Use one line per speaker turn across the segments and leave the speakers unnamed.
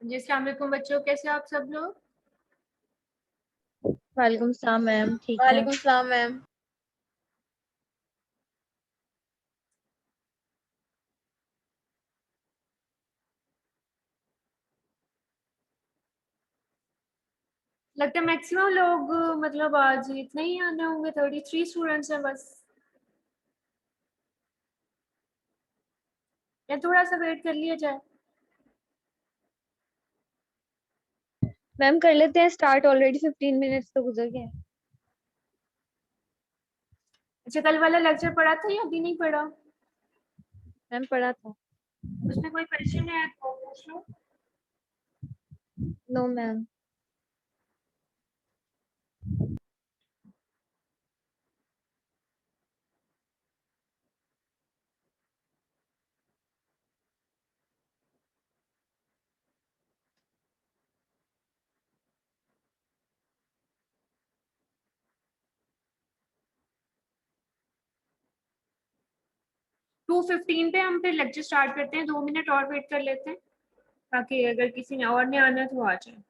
जी, अस्सलाम वालेकुम बच्चों, कैसे आप सब लोग?
वालेकुम सलाम मैम, ठीक है।
वालेकुम सलाम मैम। लगता है मैक्सिमम लोग मतलब आज इतने ही आने होंगे, 33 स्टूडेंट्स हैं बस। या थोड़ा सा वेट कर लिया जाए।
मैम कर लेते हैं स्टार्ट, ऑलरेडी 15 मिनट्स तो गुजर गए।
अच्छा, कल वाला लेक्चर पढ़ा था या अभी नहीं पढ़ा?
मैम पढ़ा था।
उसमें कोई क्वेश्चन है तो पूछ लो।
No ma'am.
2:15 पे हम फिर लेक्चर स्टार्ट करते हैं, 2 मिनट और वेट कर लेते हैं ताकि अगर किसी ने और नहीं आना है तो वो आ जाए।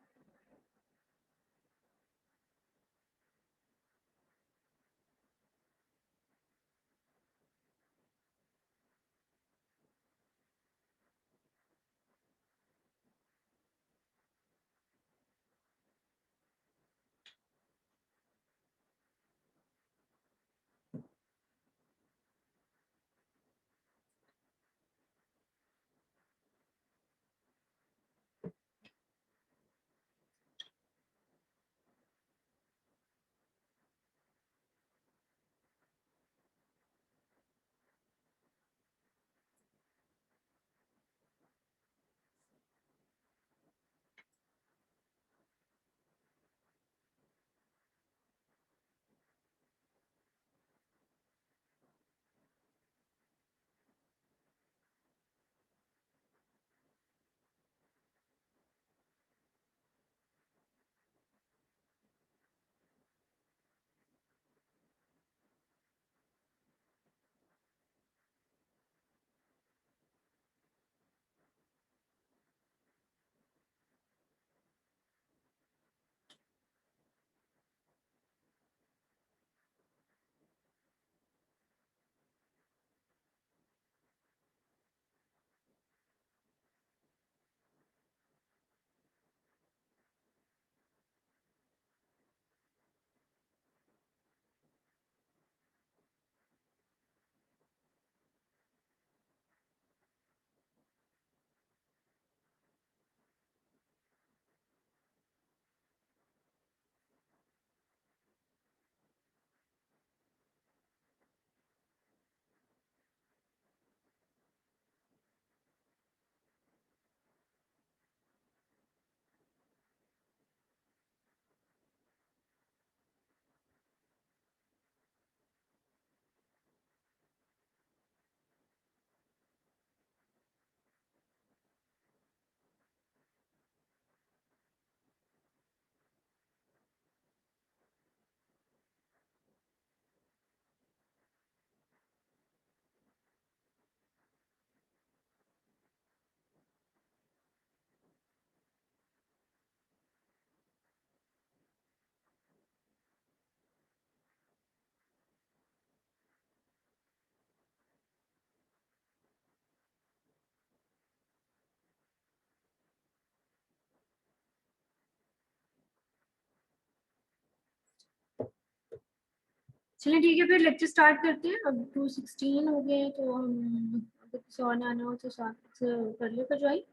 चलिए ठीक है, फिर लेक्चर स्टार्ट करते हैं। अब 2:16 हो गए हैं, तो हम अगर किसी और ने आना हो तो साथ कर लेगा ज्वाइन।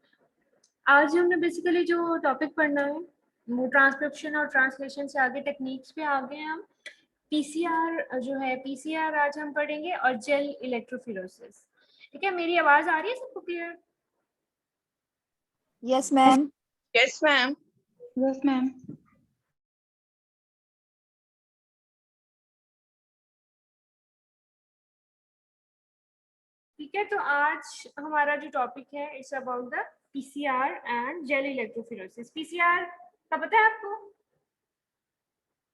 आज हमने बेसिकली जो टॉपिक पढ़ना है वो ट्रांसक्रिप्शन और ट्रांसलेशन से आगे टेक्निक्स पे आ गए हैं हम। पीसीआर जो है, पीसीआर आज हम पढ़ेंगे और जेल इलेक्ट्रोफिलोसिस। ठीक है, मेरी आवाज आ रही है सबको clear?
Yes ma'am.
Yes, ma'am.
Yes ma'am.
ठीक है, तो आज हमारा जो टॉपिक है it's about the PCR and gel electrophoresis. PCR का पता है आपको?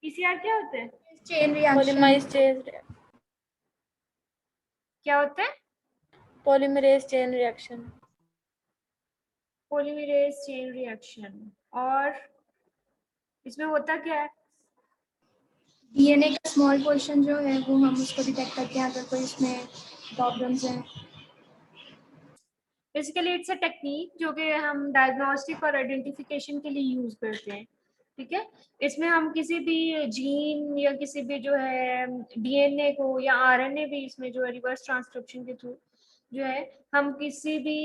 पीसीआर क्या होता है?
Chain reaction.
पॉलीमराइज चेन
क्या होता है?
Polymerase chain reaction.
Polymerase chain reaction. और इसमें होता क्या है?
डीएनए का स्मॉल पोर्शन जो है वो हम उसको डिटेक्ट करते हैं अगर कोई इसमें प्रॉब्लम्स हैं।
बेसिकली इट्स अ टेक्निक जो कि हम डायग्नोस्टिक और आइडेंटिफिकेशन के लिए यूज करते हैं। ठीक है, इसमें हम किसी भी जीन या किसी भी जो है डीएनए को या आरएनए भी इसमें जो है रिवर्स ट्रांसक्रिप्शन के थ्रू जो है हम किसी भी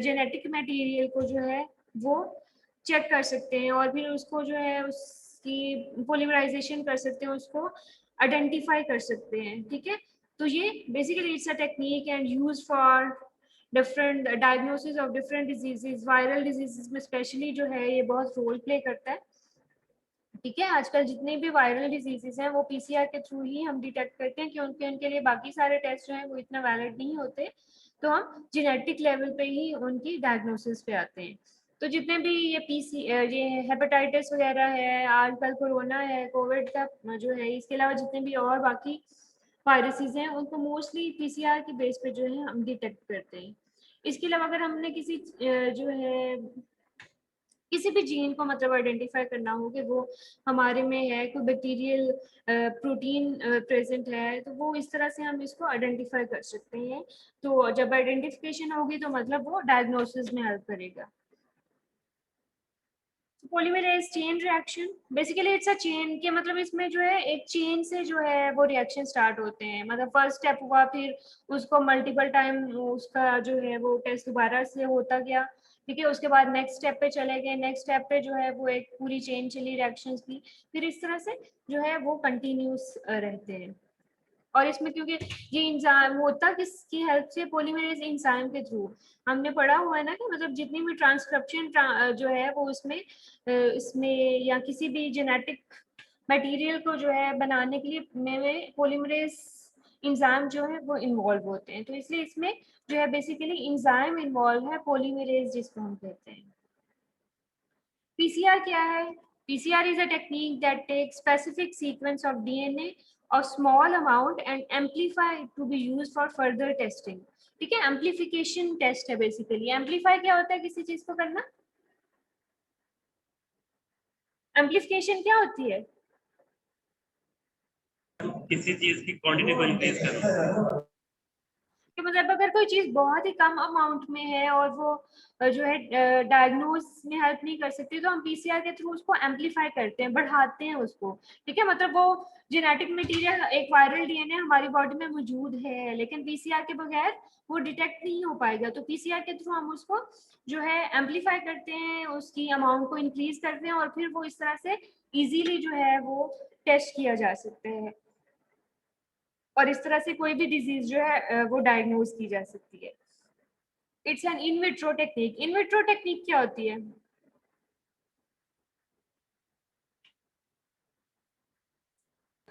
जेनेटिक मटेरियल को जो है वो चेक कर सकते हैं और फिर उसको जो है उसकी पॉलीमराइजेशन कर सकते हैं, उसको आइडेंटिफाई कर सकते हैं। ठीक है, तो ये basically it's a technique and use for different diagnosis of different diseases. Viral diseases में स्पेशली जो है ये बहुत रोल प्ले करता है। ठीक है, आजकल जितने भी वायरल डिजीजेस हैं वो पीसीआर के थ्रू ही हम डिटेक्ट करते हैं, क्योंकि उनके लिए बाकी सारे टेस्ट जो हैं वो इतना वैलिड नहीं होते, तो हम जेनेटिक लेवल पे ही उनकी डायग्नोसिस पे आते हैं। तो जितने भी ये हेपेटाइटिस वगैरह है, आजकल कोरोना है, कोविड का जो है, इसके अलावा जितने भी और बाकी वायरसेस हैं उनको मोस्टली पीसीआर के बेस पे जो है हम डिटेक्ट करते हैं। इसके अलावा अगर हमने किसी जो है किसी भी जीन को मतलब आइडेंटिफाई करना हो कि वो हमारे में है, कोई बैक्टीरियल प्रोटीन प्रेजेंट है, तो वो इस तरह से हम इसको आइडेंटिफाई कर सकते हैं। तो जब आइडेंटिफिकेशन होगी तो मतलब वो डायग्नोसिस में हेल्प करेगा। Polymerase chain reaction basically it's a chain के मतलब इसमें जो है एक चेन से जो है वो रिएक्शन स्टार्ट होते हैं। मतलब फर्स्ट स्टेप हुआ, फिर उसको मल्टीपल टाइम उसका जो है वो टेस्ट दोबारा से होता गया। ठीक है, उसके बाद नेक्स्ट स्टेप पे चले गए, नेक्स्ट स्टेप पे जो है वो एक पूरी चेन चली रिएक्शंस की, फिर इस तरह से जो है वो कंटिन्यूस रहते हैं। और इसमें क्योंकि ये इंजाइम होता किसकी हेल्प से, पॉलीमरेज इंजाइम के थ्रू। हमने पढ़ा हुआ है ना कि मतलब जितनी भी ट्रांसक्रिप्शन जो है वो इसमें या किसी भी जेनेटिक मटेरियल को जो है बनाने के लिए में पॉलीमरेज इंजाइम जो है वो इन्वॉल्व होते हैं। तो इसलिए इसमें जो है बेसिकली इंजाइम इन्वॉल्व है, पॉलीमरेज जिसको हम कहते हैं। पीसीआर क्या है? PCR is a technique that takes specific sequence of DNA or small amount and amplify it to be used for further testing. ठीक है, एम्प्लीफिकेशन टेस्ट है बेसिकली। एम्प्लीफाई क्या होता है किसी चीज को करना? एम्प्लीफिकेशन क्या होती है?
किसी चीज की क्वांटिटी को इंक्रीज करना।
कि मतलब अगर कोई चीज बहुत ही कम अमाउंट में है और वो जो है डायग्नोज में हेल्प नहीं कर सकती, तो हम पीसीआर के थ्रू उसको एम्पलीफाई करते हैं, बढ़ाते हैं उसको। ठीक है, मतलब वो जेनेटिक मटेरियल एक वायरल डीएनए हमारी बॉडी में मौजूद है, लेकिन पीसीआर के बगैर वो डिटेक्ट नहीं हो पाएगा। तो पीसीआर के थ्रू हम उसको जो है एम्पलीफाई करते हैं, उसकी अमाउंट को इंक्रीज करते हैं और फिर वो इस तरह से इजीली जो है वो टेस्ट किया जा सकते हैं और इस तरह से कोई भी डिजीज जो है वो डायग्नोज की जा सकती है। It's an in vitro technique. In vitro technique क्या होती है?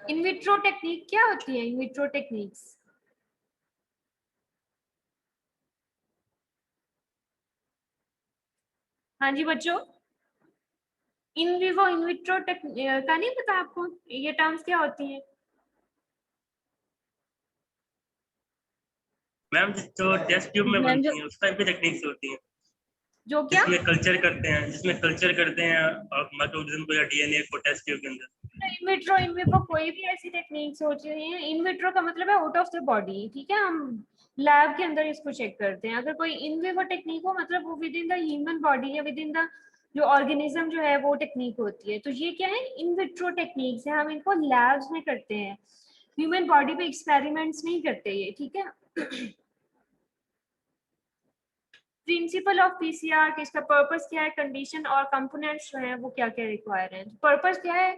इन विट्रो टेक्निक क्या होती है? इन विट्रो टेक्निक्स हाँ जी बच्चों, इन विवो इन विट्रो का नहीं पता आपको? ये टर्म्स क्या होती हैं?
मैम जो टेस्ट ट्यूब में
मैम
बनती
जो
हैं उस टाइप की टेक्निक्स होती हैं
जो क्या?
जिसमें कल्चर करते हैं माइक्रोऑर्गेनिज्म को या डीएनए को टेस्ट ट्यूब के अंदर।
इन विट्रो इन विवो कोई भी ऐसी टेक्निक्स होती है। इन विट्रो का मतलब है आउट ऑफ द बॉडी। ठीक है, हम लैब के अंदर इसको चेक करते हैं। अगर कोई इन विवो टेक्निक हो मतलब वो with in the human body या विद इन द जो ऑर्गेनिज्म जो है वो टेक्निक होती है। तो ये क्या है? इन विट्रो टेक्निक्स है, हम इनको लैब्स में करते हैं। ह्यूमन बॉडी पे एक्सपेरिमेंट्स नहीं करते ये, ठीक है। प्रिंसिपल ऑफ पीसीआर कि इसका पर्पस क्या है, कंडीशन और कंपोनेंट्स जो है वो क्या क्या रिक्वायर है। पर्पस क्या है,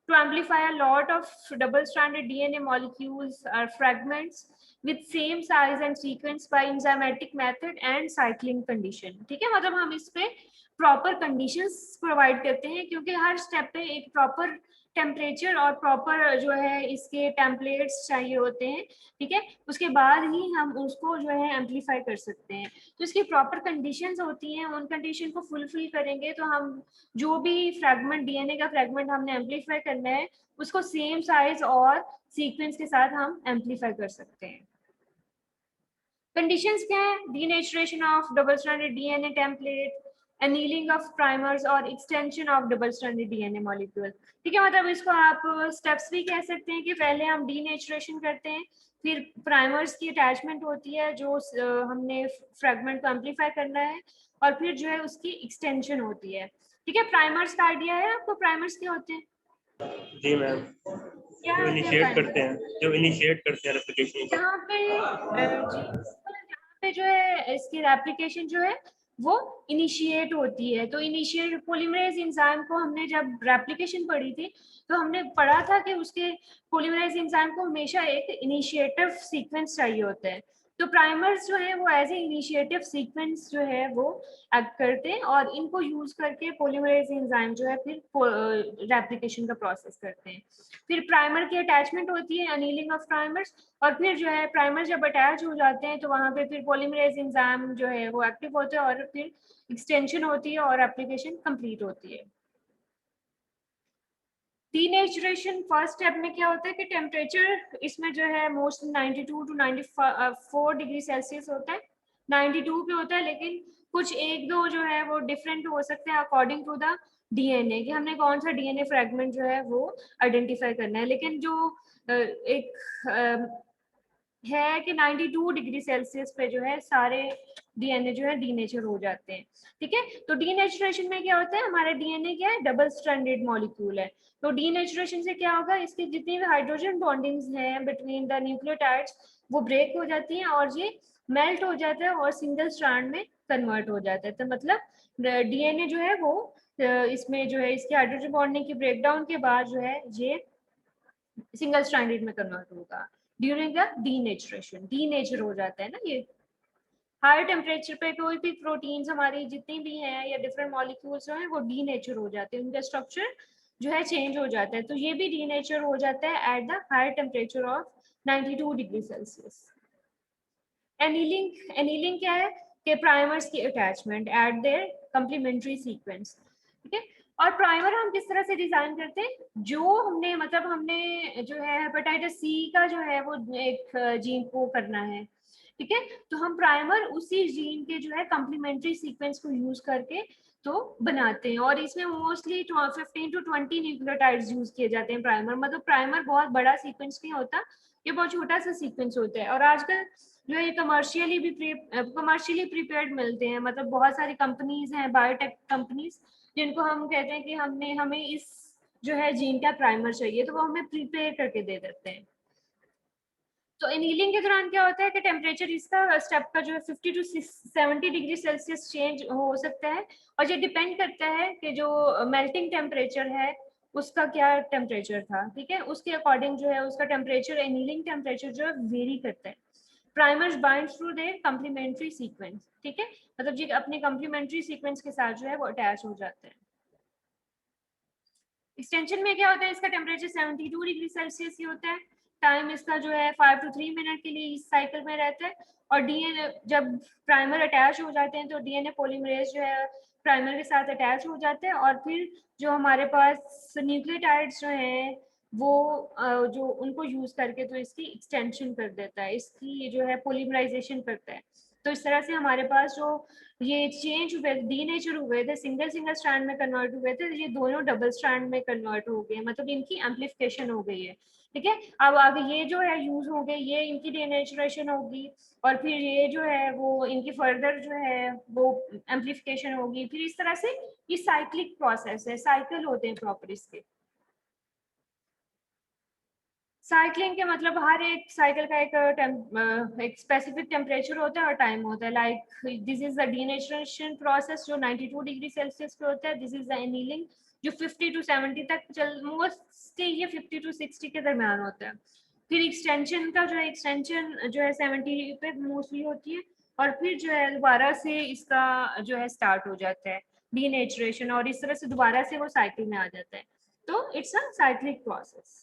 to amplify a lot of double-stranded DNA molecules or fragments with same size and sequence by enzymatic method and cycling condition, ठीक है। मतलब हम इस पे प्रॉपर कंडीशंस प्रोवाइड करते हैं, क्योंकि हर स्टेप पे एक प्रॉपर टेम्परेचर और प्रॉपर जो है इसके टेम्पलेट्स चाहिए होते हैं, ठीक है। उसके बाद ही हम उसको जो है एम्पलीफाई कर सकते हैं। तो इसकी प्रॉपर कंडीशंस होती हैं, उन कंडीशन को फुलफिल करेंगे तो हम जो भी फ्रैगमेंट डीएनए का फ्रैगमेंट हमने एम्पलीफाई करना है उसको सेम साइज और सीक्वेंस के साथ हम एम्पलीफाई कर सकते हैं। कंडीशंस क्या है, denaturation of double stranded DNA template, annealing of primers और extension of double stranded DNA molecule, ठीक है। मतलब इसको आप स्टेप्स भी कह सकते हैं कि पहले हम डीनेचुरेशन करते हैं, फिर प्राइमर्स की अटैचमेंट होती है जो हमने फ्रैगमेंट को एम्पलीफाई करना है, और फिर जो है उसकी एक्सटेंशन होती है, ठीक है। प्राइमर्स का आइडिया है आपको, प्राइमर्स क्या होते हैं?
जी मैम,
क्या
जो
होते हैं
इनिशिएट करते हैं, रेप्लिकेशन को।
यहाँ पे जो है इसकी रेप्लिकेशन जो है वो इनिशिएट होती है। तो इनिशिएट पॉलीमरेज एंजाइम को हमने जब रेप्लिकेशन पढ़ी थी तो हमने पढ़ा था कि उसके पॉलीमरेज एंजाइम को हमेशा एक इनिशिएटिव सीक्वेंस चाहिए होता है। तो प्राइमर्स जो है वो एज ए इनिशिएटिव सीक्वेंस जो है वो एक्ट करते हैं, और इनको यूज करके पॉलीमरेज एंजाइम जो है फिर रेप्लिकेशन का प्रोसेस करते हैं। फिर प्राइमर की अटैचमेंट होती है, अनीलिंग ऑफ प्राइमर्स, और फिर जो है प्राइमर जब अटैच हो जाते हैं तो वहां पे फिर पॉलीमरेज एंजाइम जो है वो एक्टिव होते हैं, और फिर एक्सटेंशन होती है और एप्लीकेशन कंप्लीट होती है। डीनेचुरेशन फर्स्ट स्टेप में क्या होता है कि टेम्परेचर इसमें जो है मोस्ट 92 टू 94 डिग्री सेल्सियस होता है, 92 पे होता है, लेकिन कुछ एक दो जो है वो डिफरेंट हो सकते हैं अकॉर्डिंग टू द डीएनए, कि हमने कौन सा डीएनए फ्रैगमेंट जो है वो आइडेंटिफाई करना है। लेकिन जो एक है कि 92 डिग्री सेल्सियस पे जो है सारे डीएनए जो है डीनेचर हो जाते हैं, ठीक है। तो डीनेचुरेशन में क्या होता है, हमारे डीएनए क्या है, डबल स्ट्रैंडेड मॉलिक्यूल है। तो डीनेचुरेशन से क्या होगा, इसकी जितनी भी हाइड्रोजन बॉन्डिंग्स हैं बिटवीन द न्यूक्लियोटाइड्स वो ब्रेक हो जाती हैं, और ये मेल्ट हो जाता है और सिंगल स्ट्रैंड में कन्वर्ट हो जाता है। तो मतलब डीएनए जो है वो इसमें जो है इसकी हाइड्रोजन बॉन्डिंग की ब्रेकडाउन के बाद जो है ये सिंगल स्ट्रैंडेड में कन्वर्ट होगा ड्यूरिंग द डीनेचुरेशन। डीनेचर हो जाता है ना ये। हायर टेम्परेचर पे कोई भी प्रोटीन्स हमारी जितनी भी हैं या डिफरेंट मॉलिक्यूल्स जो हैं वो डीनेचर हो जाते हैं, उनका स्ट्रक्चर जो है चेंज हो जाता है। तो ये भी डीनेचर हो जाता है at the higher temperature of 92 degree Celsius. Annealing क्या है कि प्राइमर्स की attachment at their complementary sequence, ठीक है। और प्राइमर हम किस तरह से डिजाइन करते हैं, जो हमने मतलब हमने जो है हेपेटाइटिस सी का जो है वो एक जीन को करना है, ठीक है। तो हम प्राइमर उसी जीन के जो है कंप्लीमेंट्री सीक्वेंस को यूज करके तो बनाते हैं, और इसमें मोस्टली 15 टू 20 न्यूक्लियोटाइड्स यूज किए जाते हैं प्राइमर। मतलब प्राइमर बहुत बड़ा सीक्वेंस नहीं होता, ये बहुत छोटा सा सीक्वेंस होता है। और आजकल जो है कमर्शियली प्रिपेयर्ड मिलते हैं, मतलब बहुत सारी कंपनीज हैं, बायोटेक कंपनीज, जिनको हम कहते हैं कि हमें इस जो है जीन का प्राइमर चाहिए, तो वो हमें प्रिपेयर करके दे देते हैं। तो एनीलिंग के दौरान क्या होता है कि टेम्परेचर इसका स्टेप का जो है 50 टू 70 डिग्री सेल्सियस चेंज हो सकता है, और ये डिपेंड करता है कि जो मेल्टिंग टेम्परेचर है उसका क्या टेम्परेचर था, ठीक है। उसके अकॉर्डिंग जो है उसका टेम्परेचर एनीलिंग टेम्परेचर जो है वेरी करता है। Primers bind through their complementary sequence, ठीक है। मतलब ये अपने कंप्लीमेंट्री सीक्वेंस के साथ जो है वो अटैच हो जाते हैं। एक्सटेंशन में क्या होता है, इसका टेम्परेचर 72 डिग्री सेल्सियस ही होता है, टाइम इसका जो है 5 टू 3 मिनट के लिए इस साइकिल में रहता है। और डीएनए जब प्राइमर अटैच हो जाते हैं तो डीएनए पॉलीमरेज जो है प्राइमर के साथ अटैच हो जाते हैं, और फिर जो हमारे पास न्यूक्लियोटाइड्स जो हैं वो जो उनको यूज करके तो इसकी एक्सटेंशन कर देता है, इसकी जो है पॉलीमराइजेशन करता है। तो इस तरह से हमारे पास जो ये चेंज हुए डीनेचर हुए थे, सिंगल स्ट्रैंड में कन्वर्ट हुए थे, ये दोनों डबल स्ट्रैंड में कन्वर्ट हो गए, मतलब इनकी एम्पलीफिकेशन हो गई है, ठीक है। अब आगे ये जो है यूज हो गए, ये इनकी डीनेचुरेशन होगी, और फिर ये जो है वो इनकी फर्दर जो है वो एम्पलीफिकेशन होगी, फिर इस तरह से ये साइक्लिक प्रोसेस है, साइकिल होते हैं प्रॉपर इसके। साइक्लिंग के मतलब हर एक साइकिल का एक स्पेसिफिक टेम्परेचर होता है और टाइम होता है। Like this is the denaturation process जो 92 डिग्री सेल्सियस पे होता है। दिस इज द एनीलिंग जो 50 to 70 तक मोस्टली ये 50 to 60 के दरमियान होता है। फिर एक्सटेंशन का जो है एक्सटेंशन जो है 70 पे मोस्टली होती है और फिर जो है दोबारा से इसका जो है स्टार्ट हो जाता है डीनेचुरेशन और इस तरह से दोबारा से वो साइकिल में आ जाता है। तो it's a cyclic process.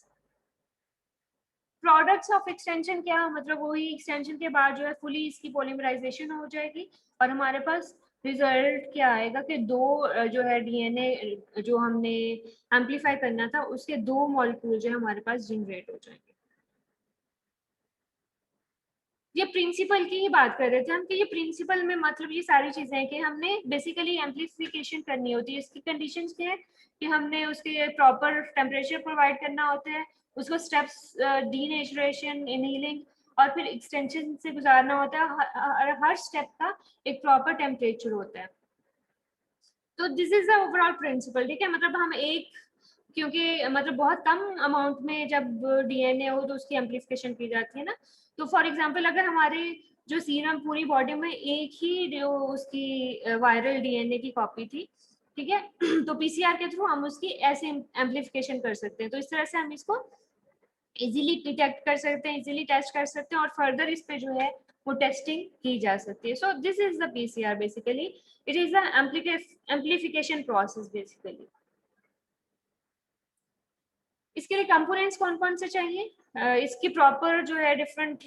Products of extension क्या मतलब वही एक्सटेंशन के बाद जो है फुली इसकी पॉलीमराइजेशन हो जाएगी और हमारे पास रिजल्ट क्या आएगा कि दो जो है डीएनए जो हमने एम्पलीफाई करना था उसके दो मॉलिक्यूल जो है हमारे पास जनरेट हो जाएंगे। ये प्रिंसिपल की ही बात कर रहे थे हम कि ये प्रिंसिपल में मतलब ये सारी चीजें हैं कि हमने बेसिकली एम्पलीफिकेशन करनी होती है। इसकी कंडीशंस क्या है कि हमने उसके प्रॉपर टेम्परेचर प्रोवाइड करना होता है, उसको स्टेप्स डीनेचुरेशन, इनहीलिंग और फिर एक्सटेंशन से गुजारना होता है। हर स्टेप का एक प्रॉपर टेम्परेचर होता है। तो this is the overall principle. ठीक है, मतलब हम एक क्योंकि मतलब बहुत कम अमाउंट में जब डीएनए हो तो उसकी एम्पलीफिकेशन की जाती है ना। तो फॉर एग्जांपल अगर हमारे जो सीरम पूरी बॉडी में एक ही जो उसकी वायरल डीएनए की कॉपी थी, ठीक है, तो पीसीआर के थ्रू हम उसकी ऐसे एम्पलीफिकेशन कर सकते हैं। तो इस तरह से हम इसको इजीली डिटेक्ट कर सकते हैं, इजीली टेस्ट कर सकते हैं और फर्दर इस पे जो है वो टेस्टिंग की जा सकती है। So this is the PCR basically, it is the amplification process basically. इसके लिए कंपोनेंट्स कौन कौन से चाहिए? इसकी प्रॉपर जो है डिफरेंट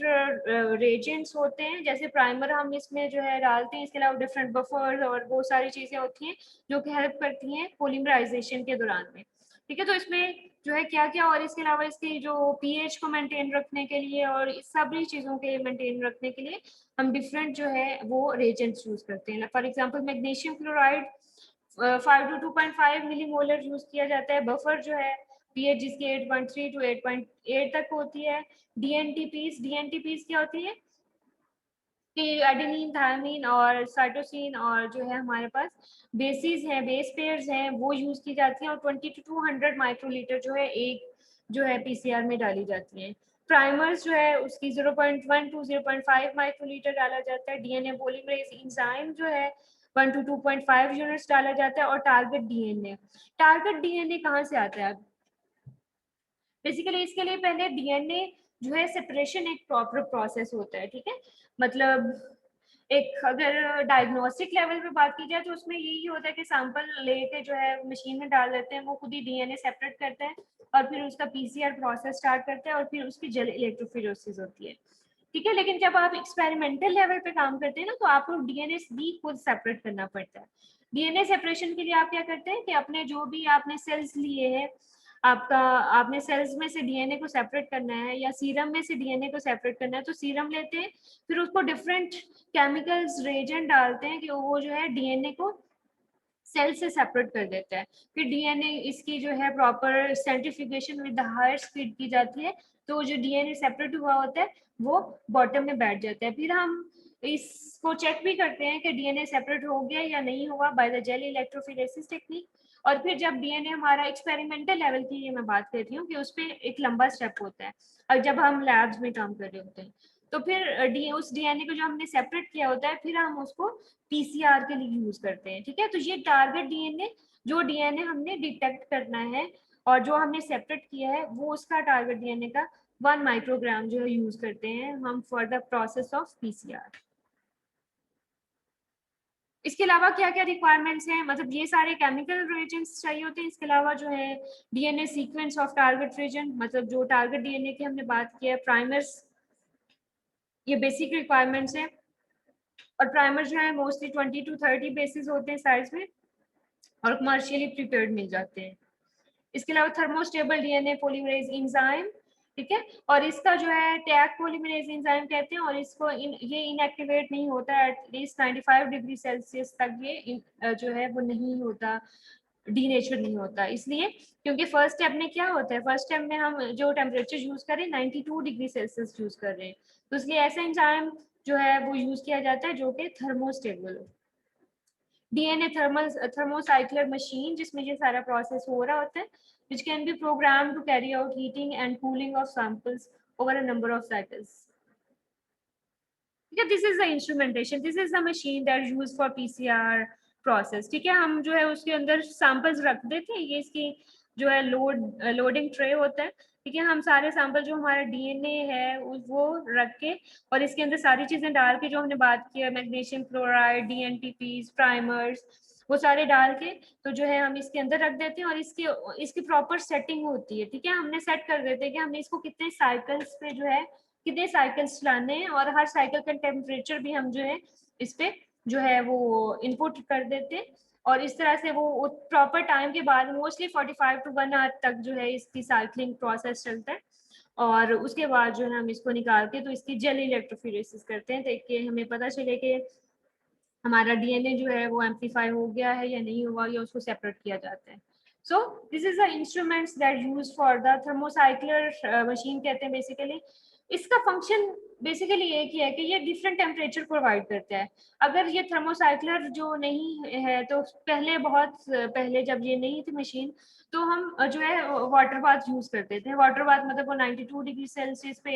रेजेंट्स होते हैं, जैसे प्राइमर हम इसमें जो है डालते हैं। इसके अलावा डिफरेंट बफर्स और वो सारी चीजें होती हैं जो कि हेल्प करती हैं पॉलीमराइजेशन के दौरान में। ठीक है, तो इसमें जो है क्या क्या और इसके अलावा इसकी जो पीएच को मेंटेन रखने के लिए और इस सभी चीजों के मेंटेन रखने के लिए हम डिफरेंट जो है वो रेजेंट्स यूज करते हैं। For example magnesium chloride 5 to 2.5 millimolar use किया जाता है। बफर जो है पीएच जिसकी 8.3 to 8.8 तक होती है। डीएनटीपीस क्या होती है कि एडेनिन, थायमीन और साइटोसिन और जो है हमारे पास बेसिस हैं, बेस पेयर्स हैं, वो यूज की जाती हैं और 20 to 200 माइक्रोलीटर जो है एक जो है पीसीआर में डाली जाती हैं। प्राइमर्स जो है उसकी 0.1 to 0.5 माइक्रोलीटर डाला जाता है। डीएनए पॉलीमरेज एंजाइम जो है 1 to 2.5 यूनिट्स डाला जाता है। और टारगेट डीएनए कहाँ से आता है? बेसिकली इसके लिए पहले डीएनए जो है सेपरेशन एक प्रॉपर प्रोसेस होता है। ठीक है, मतलब एक अगर डायग्नोस्टिक लेवल पे बात की जाए तो उसमें यही होता है कि सैंपल लेके जो है मशीन में डाल देते हैं, वो खुद ही डीएनए सेपरेट करता है और फिर उसका पीसीआर प्रोसेस स्टार्ट करते हैं और फिर उसकी जेल इलेक्ट्रोफोरेसिस होती है। ठीक है, लेकिन जब आप एक्सपेरिमेंटल लेवल पे काम करते हैं ना तो आपको डीएनए भी खुद सेपरेट करना पड़ता है। डीएनए सेपरेशन के लिए आप क्या करते हैं कि अपने जो भी आपने सेल्स लिए हैं, आपने सेल्स में से डीएनए को सेपरेट करना है या सीरम में से डीएनए को सेपरेट करना है तो सीरम लेते हैं, फिर उसको डिफरेंट केमिकल्स रेजेंट डालते हैं कि वो जो है डीएनए को सेल से सेपरेट कर देता है। फिर डीएनए इसकी जो है proper centrifugation with higher speed की जाती है, तो जो डीएनए सेपरेट हुआ होता है वो बॉटम में बैठ जाता है। फिर हम इसको चेक भी करते हैं कि डीएनए सेपरेट हो गया या नहीं हुआ by the gel electrophoresis technique. और फिर जब डीएनए हमारा एक्सपेरिमेंटल लेवल की ये मैं बात कर रही हूँ कि उस पर एक लंबा स्टेप होता है और जब हम लैब्स में काम कर रहे होते हैं तो फिर उस डीएनए को जो हमने सेपरेट किया होता है फिर हम उसको पीसीआर के लिए यूज करते हैं। ठीक है, तो ये टारगेट डीएनए जो डीएनए हमने डिटेक्ट करना है और जो हमने सेपरेट किया है वो उसका टारगेट डीएनए का 1 माइक्रोग्राम जो है यूज करते हैं हम for the process of PCR. इसके अलावा क्या क्या रिक्वायरमेंट्स हैं, मतलब ये सारे केमिकल रिएजेंट्स चाहिए होते हैं। इसके अलावा जो है DNA sequence of target region, मतलब जो टारगेट डीएनए की हमने बात की है, प्राइमर्स, ये बेसिक रिक्वायरमेंट्स हैं। और प्राइमर जो है मोस्टली 20 to 30 बेसिस होते हैं साइज में और कमर्शियली प्रिपेयर्ड मिल जाते हैं। इसके अलावा थर्मोस्टेबल डीएनए पॉलीमरेज एंजाइम, ठीक है, और इसका जो है टैग पॉलीमरेज एंजाइम कहते हैं और इसको ये इनएक्टिवेट नहीं होता है एटलीस्ट 95 डिग्री सेल्सियस तक, ये जो है वो नहीं होता, डीनेचर नहीं होता। इसलिए क्योंकि फर्स्ट स्टेप में क्या होता है, फर्स्ट स्टेप में हम जो टेम्परेचर यूज कर रहे हैं 92 डिग्री सेल्सियस यूज कर रहे हैं, तो इसलिए ऐसा एंजाइम जो है वो यूज किया जाता है जो कि थर्मोस्टेबल हो। DNA thermocycler machine जिसमें ये सारा प्रोसेस हो रहा होता है, which can be programmed to carry out heating and cooling of samples over a number of cycles. ठीक है, this is the instrumentation, this is the machine that is used for PCR process. ठीक है, हम जो है उसके अंदर samples रख देते हैं, ये इसकी जो है लोडिंग ट्रे होता है। ठीक है, हम सारे सैंपल जो हमारा डीएनए है वो रख के और इसके अंदर सारी चीजें डाल के जो हमने बात की है, मैग्नीशियम क्लोराइड, डीएनटीपीस, प्राइमर्स, वो सारे डाल के तो जो है हम इसके अंदर रख देते हैं और इसकी प्रॉपर सेटिंग होती है। ठीक है, हमने सेट कर देते हैं कि हमने इसको कितने साइकिल्स पे जो है कितने साइकिल्स चलाने हैं और हर साइकिल का टेम्परेचर भी हम जो है इस पे जो है वो इनपुट कर देते हैं और इस तरह से वो प्रॉपर टाइम के बाद मोस्टली 45 to 1 आवर तक जो है इसकी साइक्लिंग प्रोसेस चलता है और उसके बाद जो है हम इसको निकाल के तो इसकी जेल इलेक्ट्रोफोरेसिस करते हैं ताकि हमें पता चले कि हमारा डीएनए जो है वो एम्पलीफाई हो गया है या नहीं हुआ या उसको सेपरेट किया जाता है। So this is the instruments that use for the thermocycler machine कहते हैं बेसिकली। इसका फंक्शन बेसिकली एक ही है कि ये डिफरेंट टेम्परेचर प्रोवाइड करता है। अगर ये थर्मोसाइक्लर जो नहीं है तो बहुत पहले जब ये नहीं थी मशीन तो हम जो है वाटर बाथ यूज करते थे। वाटर बाथ मतलब वो 92 डिग्री सेल्सियस पे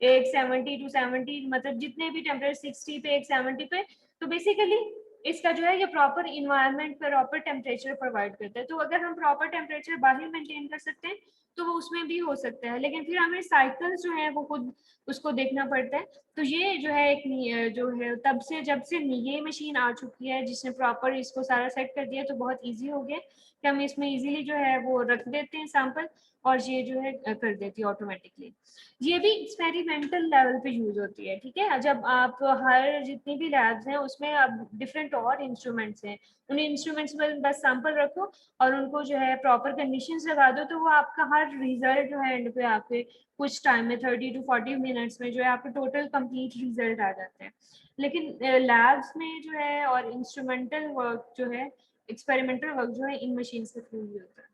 एक 70 to 70 मतलब जितने भी टेम्परेचर 60 पे एक 70 पे, तो बेसिकली इसका जो है ये प्रॉपर इन्वायरमेंट पर प्रॉपर टेम्परेचर प्रोवाइड करता है। तो अगर हम प्रॉपर टेम्परेचर बाहर मेंटेन कर सकते हैं तो वो उसमें भी हो सकता है, लेकिन फिर हमें साइकिल्स जो है वो खुद उसको देखना पड़ता है। तो ये जो है एक जो है तब से जब से ये मशीन आ चुकी है जिसने प्रॉपर इसको सारा सेट कर दिया तो बहुत इजी हो गया कि हम इसमें इजीली जो है वो रख देते हैं सैंपल और ये जो है कर देती है ऑटोमेटिकली। ये भी एक्सपेरिमेंटल लेवल पे यूज होती है। ठीक है, जब आप हर जितनी भी लैब्स हैं उसमें अब डिफरेंट और इंस्ट्रूमेंट्स हैं, उन इंस्ट्रूमेंट्स में बस सैंपल रखो और उनको जो है प्रॉपर कंडीशंस लगा दो तो वो आपका हर रिजल्ट जो है एंड पे आपके कुछ टाइम में 30 to 40 मिनट्स में जो है आपके टोटल कंप्लीट रिजल्ट आ जाते हैं। लेकिन लैब्स में जो है और इंस्ट्रूमेंटल वर्क जो है एक्सपेरिमेंटल वर्क जो है इन मशीन के थ्रू ही होता है।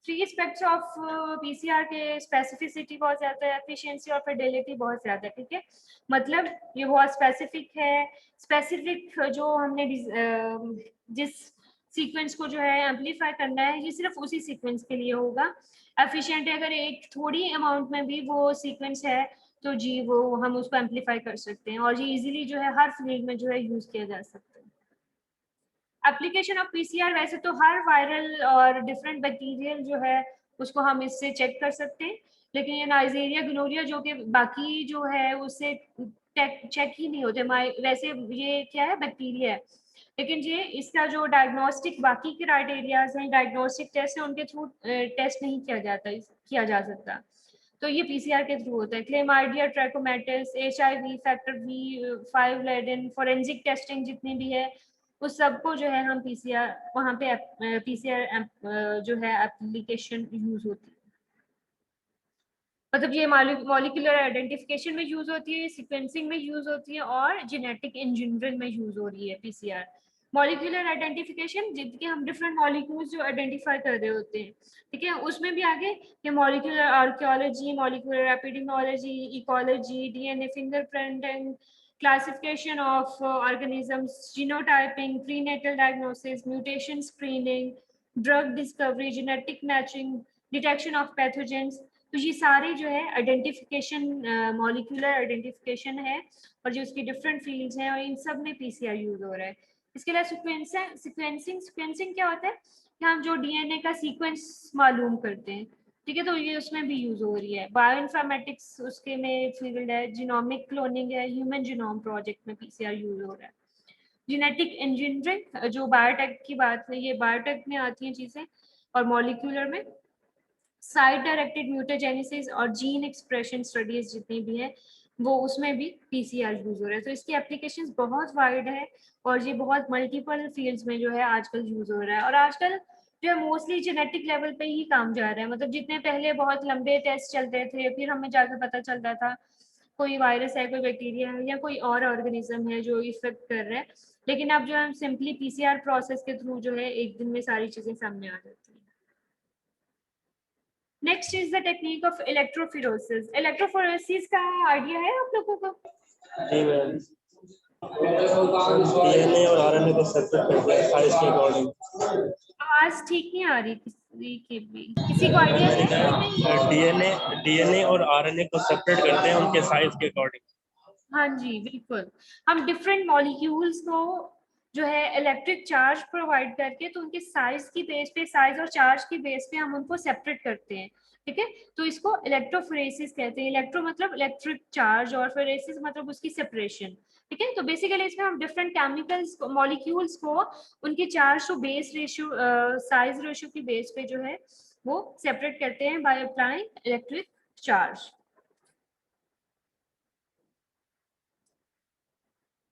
3 एस्पेक्ट्स ऑफ पीसीआर के स्पेसिफिसिटी बहुत ज्यादा है, एफिशिएंसी और फिडेलिटी बहुत ज्यादा है। ठीक है, मतलब ये बहुत स्पेसिफिक है। स्पेसिफिक जो हमने जिस सीक्वेंस को जो है एम्पलीफाई करना है ये सिर्फ उसी सीक्वेंस के लिए होगा। एफिशिएंट अगर एक थोड़ी अमाउंट में भी वो सीक्वेंस है तो जी वो हम उसको एम्पलीफाई कर सकते हैं और ये इजीली जो है हर फील्ड में जो है यूज किया जा सकता है। एप्लीकेशन ऑफ पीसीआर वैसे तो हर वायरल और डिफरेंट बैक्टीरियल जो है उसको हम इससे चेक कर सकते हैं, लेकिन ये नाइजीरिया गोनोरिया जो कि बाकी जो है उससे चेक ही नहीं होते। वैसे ये क्या है, बैक्टीरिया है, लेकिन ये इसका जो डायग्नोस्टिक बाकी के क्राइटेरियाज हैं, डायग्नोस्टिक टेस्ट है, उनके थ्रू टेस्ट नहीं किया जा सकता। तो ये पीसीआर के थ्रू होता है। Chlamydia, trachomatis, HIV, factor B5 Leiden, forensic testing जितनी भी है उस सबको जो है हम पीसीआर वहाँ पे पीसीआर जो है एप्लीकेशन यूज होती है। मतलब ये मॉलिक्यूलर आइडेंटिफिकेशन में यूज होती है, सीक्वेंसिंग में यूज होती है और जेनेटिक इंजीनियरिंग में यूज हो रही है पीसीआर। मॉलिक्यूलर आइडेंटिफिकेशन जिनके हम डिफरेंट मॉलिक्यूल्स जो आइडेंटिफाई कर रहे होते हैं, ठीक है, उसमें भी आगे ये molecular archaeology, molecular epidemiology, ecology, DNA fingerprinting, classification of organisms, genotyping, prenatal diagnosis, mutation screening, drug discovery, genetic matching, detection of pathogens, तो ये सारे जो है आइडेंटिफिकेशन मॉलिक्यूलर आइडेंटिफिकेशन है और जो उसकी डिफरेंट फील्ड्स हैं और इन सब में पीसीआर यूज हो रहा है। इसके अलावा सीक्वेंसिंग क्या होता है कि हम जो डीएनए का सीक्वेंस मालूम करते हैं, ठीक है, तो ये उसमें भी यूज हो रही है। बायोइन्फॉर्मेटिक्स उसके में फील्ड है, जीनोमिक क्लोनिंग है, ह्यूमन जीनोम प्रोजेक्ट में पीसीआर यूज हो रहा है। जेनेटिक इंजीनियरिंग जो बायोटेक की बात है, ये बायोटेक में आती हैं चीजें, और मॉलिक्यूलर में साइट डायरेक्टेड म्यूटाजेनेसिस और जीन एक्सप्रेशन स्टडीज जितनी भी है वो उसमें भी पीसीआर यूज हो रहा है। तो इसकी एप्लीकेशंस बहुत वाइड है और ये बहुत मल्टीपल फील्ड्स में जो है आजकल यूज हो रहा है। और आजकल जो है मोस्टली जेनेटिक लेवल पे ही काम जा रहा है। मतलब जितने पहले बहुत लंबे टेस्ट चलते थे फिर हमें जाकर पता चलता था कोई वायरस है, कोई बैक्टीरिया है या कोई और ऑर्गेनिज्म है जो इफेक्ट कर रहा है, लेकिन अब जो है सिंपली पीसीआर प्रोसेस के थ्रू जो है एक दिन में सारी चीजें सामने आ जाती है। Next is the technique of electrophoresis. Electrophoresis का आइडिया है आप लोगों को?
जी मैम। डीएनए और आरएनए को सेपरेट करते हैं साइज के अकॉर्डिंग।
आवाज ठीक नहीं आ रही किसी की भी, किसी को आइडिया है?
डीएनए और आरएनए को सेपरेट करते हैं उनके साइज के अकॉर्डिंग।
हाँ जी बिल्कुल, हम डिफरेंट मॉलिक्यूल्स को जो है इलेक्ट्रिक चार्ज प्रोवाइड करके तो उनके साइज की बेस पे, साइज और चार्ज की बेस पे हम उनको सेपरेट करते हैं, ठीक है। तो इसको इलेक्ट्रोफोरेसिस कहते हैं। इलेक्ट्रो मतलब इलेक्ट्रिक चार्ज और फोरेसिस मतलब उसकी सेपरेशन, ठीक है। तो बेसिकली इसमें हम डिफरेंट केमिकल्स मॉलिक्यूल्स को उनके charge to base ratio, size ratio की बेस पे जो है वो सेपरेट करते हैं by applying electric charge.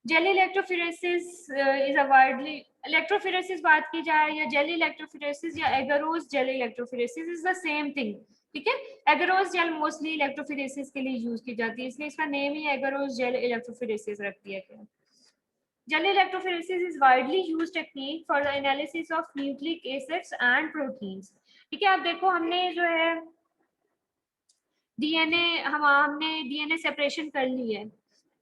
Gel electrophoresis is a widely, electrophoresis बात की जाए या जेली इलेक्ट्रोफोरेसिस या agarose gel electrophoresis is the same thing, ठीक है। एगरोस जेल मोस्टली इलेक्ट्रोफोरेसिस के लिए यूज की जाती है, इसलिए इसका नेम ही एगरोस जेल इलेक्ट्रोफोरेसिस रख दिया गया। Jelly electrophoresis is widely used technique for the analysis of nucleic acids and proteins, ठीक है। अब देखो हमने जो है हमने डीएनए सेपरेशन कर ली है,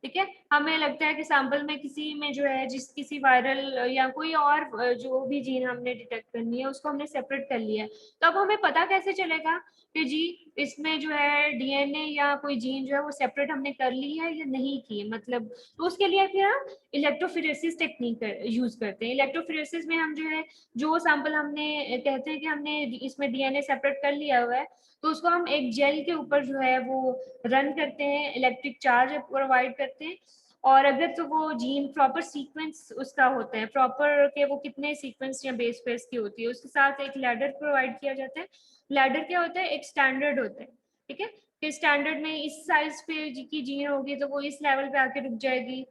ठीक है। हमें लगता है कि सैंपल में किसी में जो है किसी वायरल या कोई और जो भी जीन हमने डिटेक्ट करनी है उसको हमने सेपरेट कर लिया है। तो अब हमें पता कैसे चलेगा कि जी इसमें जो है डीएनए या कोई जीन जो है वो सेपरेट हमने कर ली है या नहीं की, मतलब तो उसके लिए फिर हम इलेक्ट्रोफोरेसिस टेक्निक यूज करते हैं। इलेक्ट्रोफोरेसिस में हम जो है जो सैंपल हमने कहते हैं कि हमने इसमें डीएनए सेपरेट कर लिया हुआ है तो उसको हम एक जेल के ऊपर जो है वो रन करते हैं, इलेक्ट्रिक चार्ज प्रोवाइड करते हैं। और अगर तो वो जीन प्रॉपर सीक्वेंस उसका होता है, प्रॉपर के वो कितने सीक्वेंस या बेस पेयर्स की होती है, उसके साथ एक लैडर प्रोवाइड किया जाता है। लैडर क्या होता है, एक स्टैंडर्ड होता है, ठीक है। कि स्टैंडर्ड में इस साइज पे की जीन होगी तो वो इस लेवल पे आके रुक जाएगी।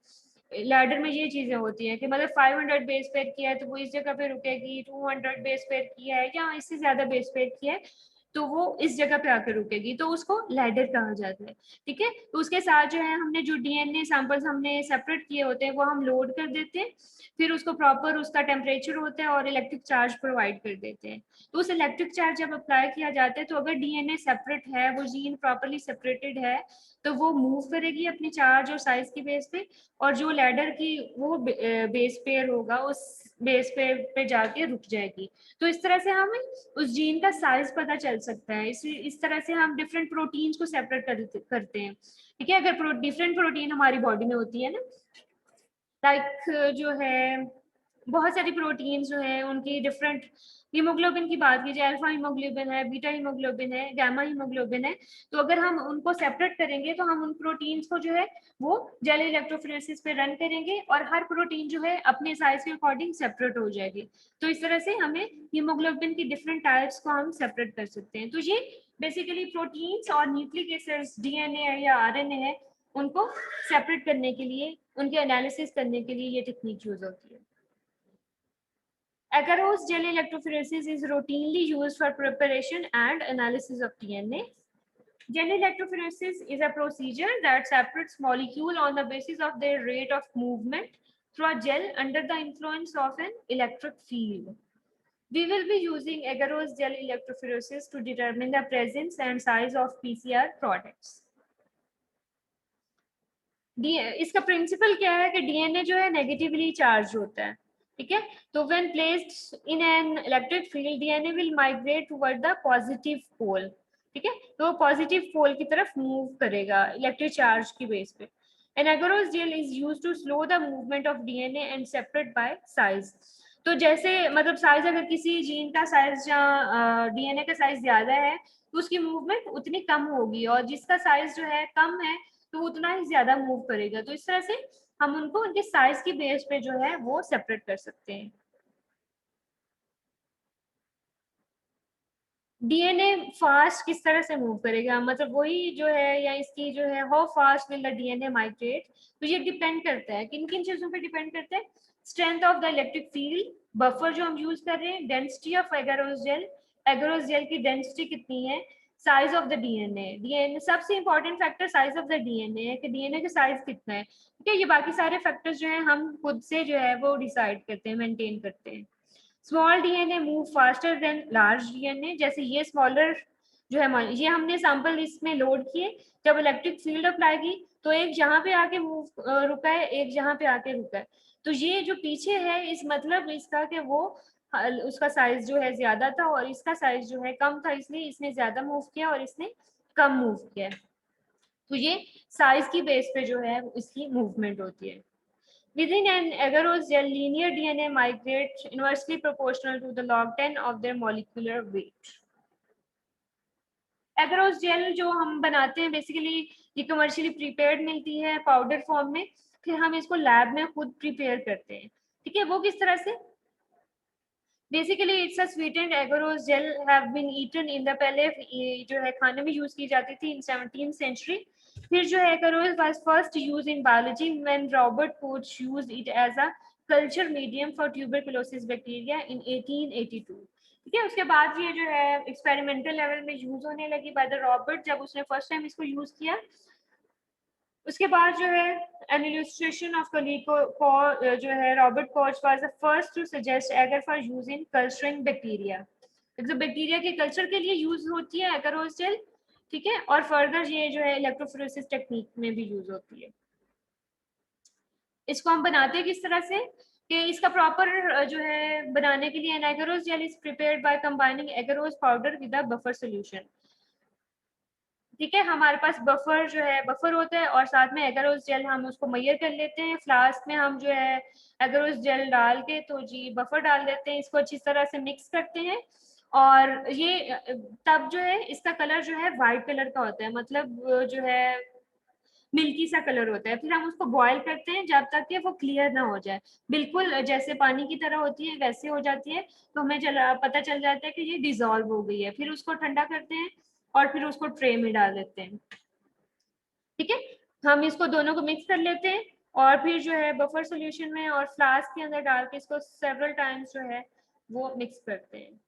लैडर में ये चीजें होती हैं कि मतलब 500 बेस पेयर किया है तो वो इस जगह पे रुकेगी, 200 बेस पेयर किया है या इससे ज्यादा बेस पेयर किया है तो वो इस जगह पे आकर रुकेगी, तो उसको लैडर कहा जाता है, ठीक है। तो उसके साथ जो है हमने जो डीएनए सैंपल्स हमने सेपरेट किए होते हैं वो हम लोड कर देते हैं, फिर उसको प्रॉपर उसका टेम्परेचर होता है और इलेक्ट्रिक चार्ज प्रोवाइड कर देते हैं। तो उस इलेक्ट्रिक चार्ज जब अप्लाई किया जाता है तो अगर डीएनए सेपरेट है, वो जीन प्रॉपरली सेपरेटेड है तो वो मूव करेगी अपनी चार्ज और साइज की बेस पे, और जो लैडर की वो बेस पेयर होगा उस बेस पेयर पे जाके रुक जाएगी। तो इस तरह से हमें उस जीन का साइज पता चल सकता है। इस तरह से हम डिफरेंट प्रोटीन्स को सेपरेट करते हैं, ठीक है। अगर डिफरेंट प्रोटीन हमारी बॉडी में होती है ना, लाइक जो है बहुत सारी प्रोटीन जो है उनकी डिफरेंट, हीमोग्लोबिन की बात की जाए, अल्फा हीमोग्लोबिन है, बीटा हीमोग्लोबिन है, गामा हीमोग्लोबिन है। तो अगर हम उनको सेपरेट करेंगे तो हम उन प्रोटीन्स को जो है वो जेली इलेक्ट्रोफोरेसिस पे रन करेंगे और हर प्रोटीन जो है अपने साइज के अकॉर्डिंग सेपरेट हो जाएगी। तो इस तरह से हमें हीमोग्लोबिन की डिफरेंट टाइप्स को हम सेपरेट कर सकते हैं। तो ये बेसिकली प्रोटीन्स और न्यूक्लिक एसिड्स डीएनए या आरएनए है उनको सेपरेट करने के लिए, उनके एनालिसिस करने के लिए ये टेक्निक यूज होती है। Agarose jelly electrophoresis is routinely used for preparation and analysis of DNA. Jelly electrophoresis is a procedure that separates molecule on the basis of their rate of movement through a gel under the influence of an electric field. We will be using agarose jelly electrophoresis to determine the presence and size of PCR products. इसका principal क्या है कि DNA जो है negatively charge होता है, ठीक है। तो when placed in an electric field DNA will migrate toward the positive pole, ठीक है। तो पॉजिटिव पोल की तरफ मूव करेगा इलेक्ट्रिक चार्ज की बेस पे। An agarose gel is used to slow the movement of DNA and separate by size. तो जैसे मतलब साइज, अगर किसी जीन का साइज या डीएनए का साइज ज्यादा है तो उसकी मूवमेंट उतनी कम होगी, और जिसका साइज जो है कम है तो उतना ही ज्यादा मूव करेगा। तो इस तरह से हम उनको उनके साइज की बेस पे जो है वो सेपरेट कर सकते हैं। डीएनए फास्ट किस तरह से मूव करेगा, मतलब वही जो है या इसकी जो है how fast will the DNA migrate, तो ये डिपेंड करता है किन किन चीजों पे डिपेंड करता है। Strength of the electric field, buffer जो हम यूज कर रहे हैं, डेंसिटी ऑफ एगरोस जेल की डेंसिटी कितनी है, साइज ऑफ द डीएनए सबसे important factor size of the DNA है कि डीएनए का साइज कितना है, ठीक है। ये बाकी सारे फैक्टर्स जो है हम खुद से जो है वो डिसाइड करते हैं, मेंटेन करते हैं। Small DNA move faster than large DNA, जैसे ये स्मॉलर जो है ये हमने सैंपल इसमें लोड किए, जब इलेक्ट्रिक फील्ड अप्लाई की तो एक यहाँ पे आके मूव रुका है, एक यहाँ पे आके रुका है। तो ये जो पीछे है इस मतलब इसका कि वो उसका साइज जो है ज्यादा था और इसका साइज जो है कम था, इसलिए इसने ज्यादा मूव किया और इसने कम मूव किया। तो ये साइज की बेस पे जो है इसकी मूवमेंट होती है। Within an agarose gel, linear DNA migrates inversely proportional to the log 10 of their molecular weight. Agarose gel जो हम बनाते हैं बेसिकली ये कमर्शियली प्रीपेयर्ड मिलती है पाउडर फॉर्म में, फिर हम इसको लैब में खुद प्रिपेयर करते हैं। ठीक है, वो किस तरह से? Basically it's a sweetened agarose gel have been eaten in the, पहले जो है खाने में यूज की जाती थी इन 17th सेंचुरी। फिर जो है agarose was first used in biology when Robert Koch used it as a culture medium for tuberculosis bacteria in 1882। ठीक है, उसके बाद ये जो है एक्सपेरिमेंटल लेवल में यूज होने लगी बाय द रॉबर्ट, जब उसने फर्स्ट टाइम इसको यूज किया। उसके बाद जो है an illustration of जो है Robert Koch was the first to suggest agar for use in culturing bacteria। तो बैक्टीरिया के कल्चर के लिए यूज होती है एगरोस जेल। ठीक है, और फर्दर ये जो है इलेक्ट्रोफोरेसिस टेक्निक में भी यूज होती है। इसको हम बनाते हैं किस तरह से कि इसका प्रॉपर जो है बनाने के लिए agarose gel is prepared by combining agarose powder with a buffer solution. ठीक है, हमारे पास बफर जो है बफर होता है और साथ में एगरोस जेल हम उसको मैयर कर लेते हैं। फ्लास्क में हम जो है एगरोस जेल डाल के तो जी बफर डाल देते हैं, इसको अच्छी तरह से मिक्स करते हैं और ये तब जो है इसका कलर जो है वाइट कलर का होता है, मतलब जो है मिल्की सा कलर होता है। फिर हम उसको बॉईल करते हैं जब तक कि वो क्लियर ना हो जाए, बिल्कुल जैसे पानी की तरह होती है वैसे हो जाती है, तो हमें पता चल जाता है कि ये डिजोल्व हो गई है। फिर उसको ठंडा करते हैं और फिर उसको ट्रे में डाल देते हैं। ठीक है, हम इसको दोनों को मिक्स कर लेते हैं और फिर जो है बफर सॉल्यूशन में और फ्लास्क के अंदर डाल के इसको सेवरल टाइम्स जो है वो मिक्स करते हैं।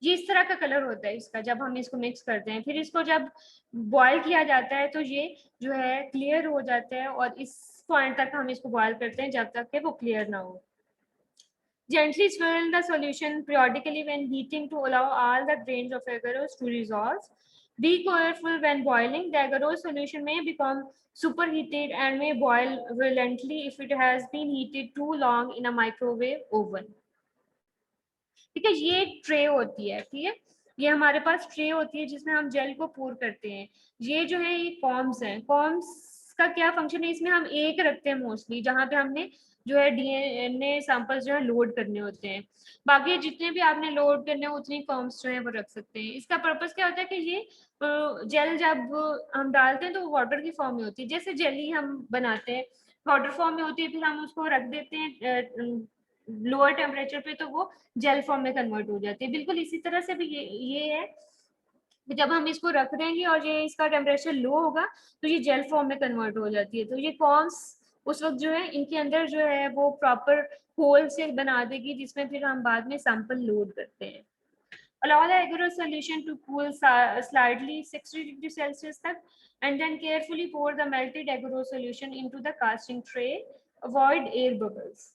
ये इस तरह का कलर होता है इसका जब हम इसको मिक्स करते हैं। फिर इसको जब बॉईल किया जाता है तो ये जो है क्लियर हो जाता है और इस पॉइंट तक हम इसको बॉईल करते हैं जब तक कि वो क्लियर ना हो। Gently swirl the solution periodically when heating to allow all the grains of agarose to dissolve. Be careful when boiling. The agarose solution may become superheated and may boil violently if it has been heated too long in a microwave oven. ठीक है, ये एक tray होती है। ठीक है, ये हमारे पास ट्रे होती है जिसमें हम जेल को पोर करते हैं। ये जो है ये कॉम्स हैं। कॉम्स का क्या फंक्शन है, इसमें हम एक रखते हैं मोस्टली जहाँ पे हमने जो है डीएनए सैंपल्स जो है लोड करने होते हैं। बाकी जितने भी आपने लोड करने हैं उतनी कॉम्स जो है वो रख सकते हैं। इसका पर्पस क्या होता है कि ये जेल जब हम डालते हैं तो वाटर की फॉर्म में होती है, जैसे जेली हम बनाते हैं वाटर फॉर्म में होती है, फिर हम उसको रख देते हैं लोअर टेम्परेचर पे तो वो जेल फॉर्म में कन्वर्ट हो जाती है। बिल्कुल इसी तरह से भी ये है, जब हम इसको रख देंगे और ये इसका टेम्परेचर लो होगा तो ये जेल फॉर्म में कन्वर्ट हो जाती है। तो ये कॉम्स उस वक्त जो है इनके अंदर जो है वो प्रॉपर होल से बना देगी जिसमें फिर हम बाद में सैंपल लोड करते हैं। Allow the agarose solution to cool slightly 60 degrees Celsius तक and then carefully pour the melted agarose solution into the casting tray. Avoid air bubbles.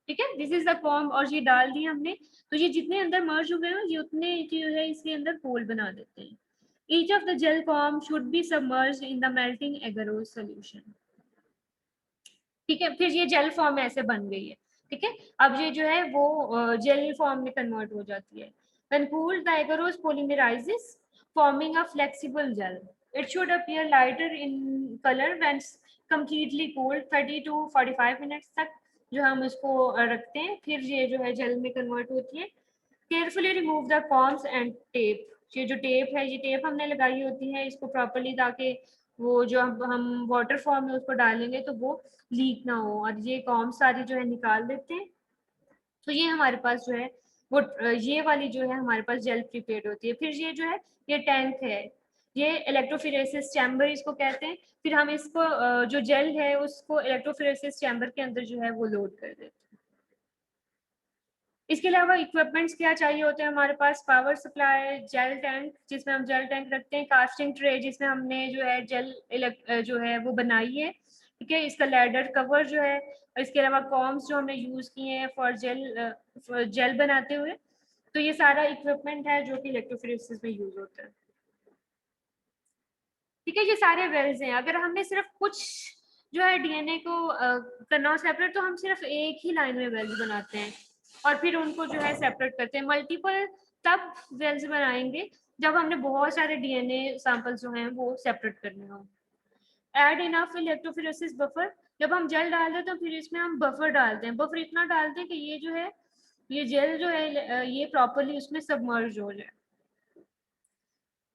ठीक है, दिस इज द फॉर्म और ये डाल दिए हमने, तो ये जितने अंदर मर्ज हो गए हैं ये उतने जो है इसके अंदर होल बना देते हैं। Each of the jail form should be submerged in the melting agarose solution. ठीक है, फिर ये जेल फॉर्म ऐसे बन गई है। ठीक है, अब ये जो है वो जेल फॉर्म में कन्वर्ट हो जाती है। When cooled, the agarose polymerizes, forming a flexible gel. It should appear lighter in color when completely cooled, 30 to 45 minutes तक जो हम इसको रखते हैं। फिर ये जो है जेल में कन्वर्ट होती है। Carefully remove the combs and tape. ये जो टेप है ये टेप हमने लगाई होती है इसको प्रॉपरली, ताकि वो जो हम वाटर फॉर्म में उसको डालेंगे तो वो लीक ना हो। और ये कॉम्स सारी जो है निकाल देते हैं। तो ये हमारे पास जो है वो ये वाली जो है हमारे पास जेल प्रिपेयर्ड होती है। फिर ये जो है ये टैंक है, ये इलेक्ट्रोफोरेसिस चैम्बर इसको कहते हैं। फिर हम इसको जो जेल है उसको इलेक्ट्रोफोरेसिस चैम्बर के अंदर जो है वो लोड कर देते हैं। इसके अलावा इक्विपमेंट्स क्या चाहिए होते हैं हमारे पास, पावर सप्लाई, जेल टैंक जिसमें हम जेल टैंक रखते हैं, कास्टिंग ट्रे जिसमें हमने जो है जेल जो है वो बनाई है। ठीक है, इसका लैडर कवर जो है, और इसके अलावा कॉम्स जो हमने यूज किए हैं फॉर जेल बनाते हुए। तो ये सारा इक्विपमेंट है जो कि इलेक्ट्रोफोरेसिस में यूज होता है। ठीक है, ये सारे वेल्स हैं। अगर हमने सिर्फ कुछ जो है डीएनए को करना हो सेपरेट, तो हम सिर्फ एक ही लाइन में वेल्स बनाते हैं और फिर उनको जो है सेपरेट करते हैं। मल्टीपल तब वेल्स बनाएंगे जब हमने बहुत सारे डीएनए सैंपल्स जो हैं वो सेपरेट करने हो। एड इनफ इलेक्ट्रोफोरेसिस बफर, जब हम जेल डालते हैं तो फिर इसमें हम बफर डालते हैं। बफर इतना डालते हैं कि ये जो है, ये जेल जो है ये प्रॉपरली उसमें सबमर्ज हो जाए।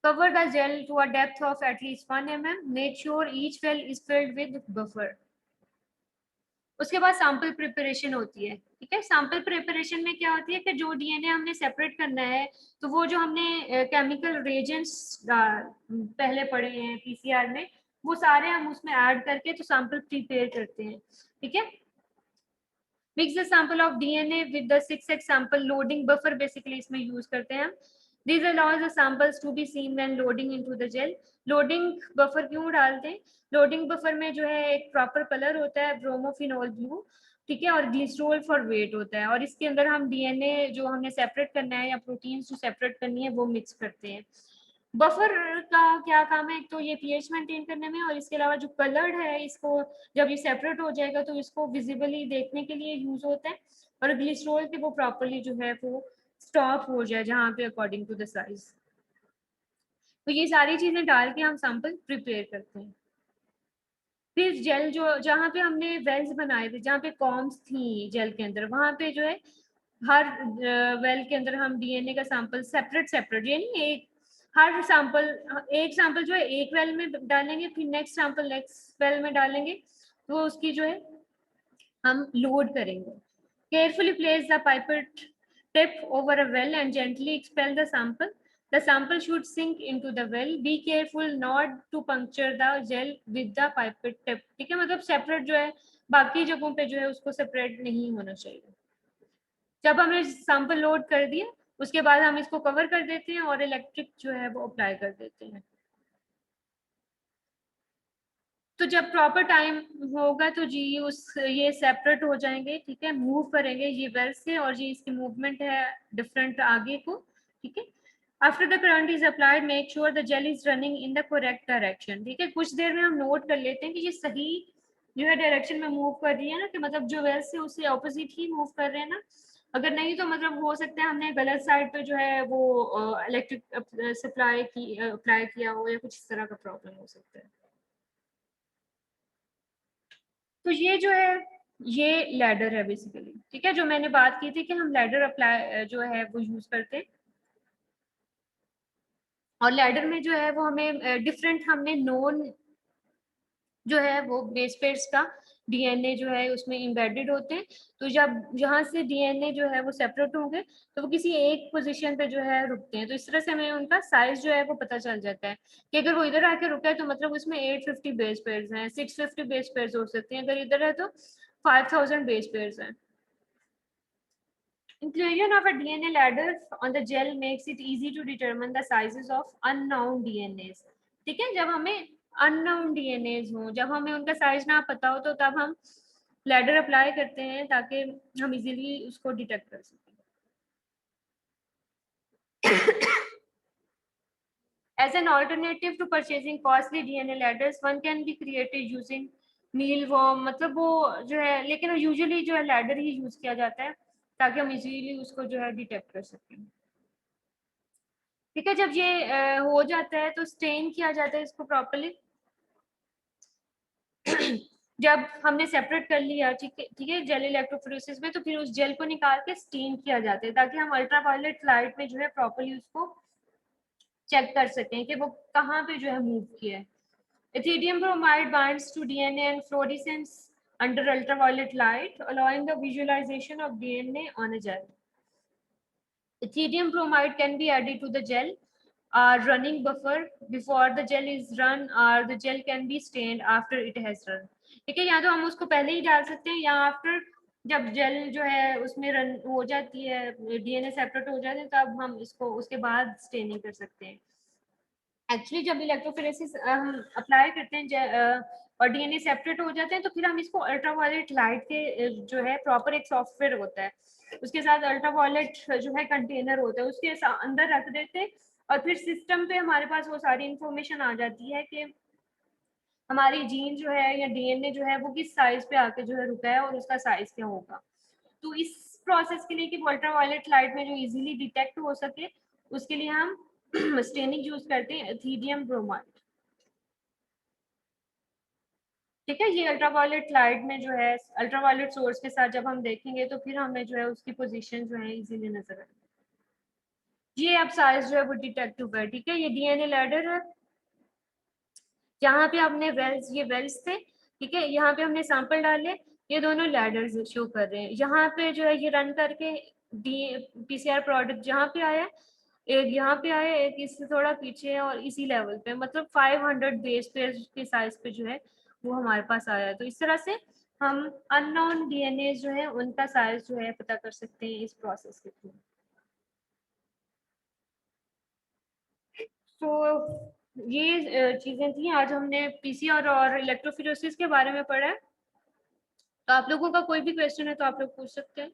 Cover the gel to a depth of at least 1 mm. Make sure each well is filled with buffer. उसके बाद सैंपल प्रिपरेशन होती है। ठीक है, सैंपल प्रिपरेशन में क्या होती है कि जो डीएनए हमने सेपरेट करना है, तो वो जो हमने केमिकल रिएजेंट्स पहले पढ़े हैं पीसीआर में, वो सारे हम उसमें ऐड करके तो सैंपल प्रिपेयर करते हैं। ठीक है, mix the sample of DNA with the 6x sample loading buffer basically इसमें यूज करते हैं हम। These allows the samples to be seen when loading into the gel. Loading buffer क्यों डालते हैं? लोडिंग बफर में जो है एक प्रॉपर कलर होता है ब्रोमोफिनोल ब्लू, ठीक है, और ग्लिसरॉल फॉर वेट होता है, और इसके अंदर हम डीएनए जो हमने सेपरेट करना है या प्रोटीन्स जो सेपरेट करनी है वो मिक्स करते हैं। बफर का क्या काम है? एक तो ये पीएच मेंटेन करने में, और इसके अलावा जो कलर्ड है इसको जब ये सेपरेट हो जाएगा तो इसको विजिबली देखने के लिए यूज होता है, और ग्लिसरॉल के वो प्रॉपरली जो है वो स्टॉप हो जाए जहाँ पे अकॉर्डिंग टू द साइज। तो ये सारी चीजें डाल के हम सैंपल प्रिपेयर करते हैं। फिर जेल जो जहाँ पे हमने वेल्स बनाए थे, जहाँ पे कॉम्स थी जेल के अंदर, वहां पे जो है हर वेल के अंदर हम डीएनए का सैंपल सेपरेट सेपरेट, यानी एक हर सैंपल, एक सैंपल जो है एक वेल में डालेंगे, फिर नेक्स्ट सैंपल नेक्स्ट वेल में डालेंगे, तो उसकी जो है हम लोड करेंगे। Carefully place the pipette tip over a well and gently expel the sample. The sample should sink into the well. Be careful not to puncture the gel with the pipette tip. ठीक है, मतलब separate जो है बाकी जगहों पे जो है उसको सेपरेट नहीं होना चाहिए। जब हमने सैंपल लोड कर दिया उसके बाद हम इसको कवर कर देते हैं और इलेक्ट्रिक जो है वो अप्लाई कर देते हैं। तो जब प्रॉपर टाइम होगा तो जी ये सेपरेट हो जाएंगे। ठीक है, मूव करेंगे ये वेल से, और ये इसकी मूवमेंट है डिफरेंट आगे को। ठीक है, after the current is applied make sure the gel is running in the correct direction. ठीक है, कुछ देर में हम नोट कर लेते हैं कि ये सही जो है डायरेक्शन में मूव कर रही है ना, कि मतलब जो वेल से उससे ऑपोजिट ही मूव कर रहे हैं ना। अगर नहीं तो मतलब हो सकता है हमने गलत साइड पे जो है वो इलेक्ट्रिक सप्लाई की अप्लाई किया हो, या कुछ इस तरह का प्रॉब्लम हो सकता है। तो ये जो है ये लैडर है बेसिकली। ठीक है, जो मैंने बात की थी कि हम लैडर अप्लाई जो है वो यूज करते हैं, और लैडर में जो है वो हमें डिफरेंट हमने नोन जो है वो बेस पेयर्स का डीएनए जो है उसमें एम्बेडेड होते हैं। तो जब यहाँ से डीएनए जो है वो सेपरेट होंगे तो वो किसी एक पोजीशन पे जो है रुकते हैं। तो इस तरह से हमें उनका साइज जो है वो पता चल जाता है कि अगर वो इधर आके रुका है तो मतलब उसमें 850 बेस पेयर्स हैं, 650 बेस पेयर्स हो सकते हैं, अगर इधर है तो 5000 बेस पेयर्स हैं। Inclusion of a DNA ladder on the gel makes it easy to determine the sizes of unknown DNAs. ठीक है, जब हमें unknown DNAs हो, जब हमें उनका साइज ना पता हो, तो तब हम लैडर अप्लाई करते हैं ताकि हम इजीली उसको डिटेक्ट कर सकें। As an alternative to purchasing costly DNA ladders, one can be created using mealworm। मतलब वो जो है, लेकिन यूजुअली जो है लैडर ही यूज किया जाता है ताकि हम इजीली उसको जो है डिटेक्ट कर सकें। ठीक है, जब ये हो जाता है तो स्टेन किया जाता है इसको प्रॉपर्ली। जब हमने सेपरेट कर लिया, ठीक है जेल इलेक्ट्रोफोरेसिस में, तो फिर उस जेल को निकाल के स्टेन किया जाता है ताकि हम अल्ट्रावायलेट लाइट में जो है प्रॉपर्ली उसको चेक कर सकें कि वो कहाँ पे जो है मूव किया है। Ethidium bromide binds to DNA and fluorescence under ultraviolet light, allowing the visualization of DNA on a gel. Ethidium bromide can be added to the gel running buffer before the gel is run, or the gel can be stained after it has run. ठीक है, या तो हम उसको पहले ही डाल सकते हैं या आफ्टर, जब जेल जो है उसमें रन हो जाती है, डीएनए सेपरेट हो जाते हैं, तब हम इसको उसके बाद स्टेनिंग कर सकते हैं। एक्चुअली जब इलेक्ट्रोफोरेसिस हम अप्लाई करते हैं और डीएनए सेपरेट हो जाते हैं, तो फिर हम इसको अल्ट्रावायलेट लाइट के जो है प्रॉपर एक सॉफ्टवेयर होता है, उसके साथ अल्ट्रावायलेट जो है कंटेनर होता है, उसके अंदर रख देते हैं और फिर सिस्टम पे हमारे पास वो सारी इंफॉर्मेशन आ जाती है कि हमारी जीन जो है या डीएनए जो है वो किस साइज पे आके जो है रुका है और उसका साइज क्या होगा। तो इस प्रोसेस के लिए कि अल्ट्रावायलेट लाइट में जो इजीली डिटेक्ट हो सके उसके लिए हम स्टेनिंग यूज करते हैं एथिडियम ब्रोमाइड। ठीक है, ये अल्ट्रावायलेट लाइट में जो है अल्ट्रावायलेट सोर्स के साथ जब हम देखेंगे तो फिर हमें जो है उसकी पोजीशन जो है इजीली नजर आएगी। ये अब साइज जो है वो डिटेक्ट हुआ है। ठीक है, ये डीएनए लैडर है। यहाँ पे हमने वेल्स, ये वेल्स थे। ठीक है, यहाँ पे हमने सैंपल डाले, ये दोनों लैडर्स शो कर रहे हैं। यहाँ पे जो है ये रन करके पीसीआर प्रोडक्ट जहाँ पे आया, एक यहाँ पे आया, एक इससे थोड़ा पीछे है और इसी लेवल पे, मतलब 500 बेस पेयर के साइज पे जो है वो हमारे पास आया है। तो इस तरह से हम अननोन डीएनए जो है उनका साइज जो है पता कर सकते हैं इस प्रोसेस के थ्रू। तो ये चीजें थी, आज हमने पीसीआर और इलेक्ट्रोफोरेसिस के बारे में पढ़ा है। तो आप लोगों का कोई भी क्वेश्चन है तो आप लोग पूछ सकते हैं।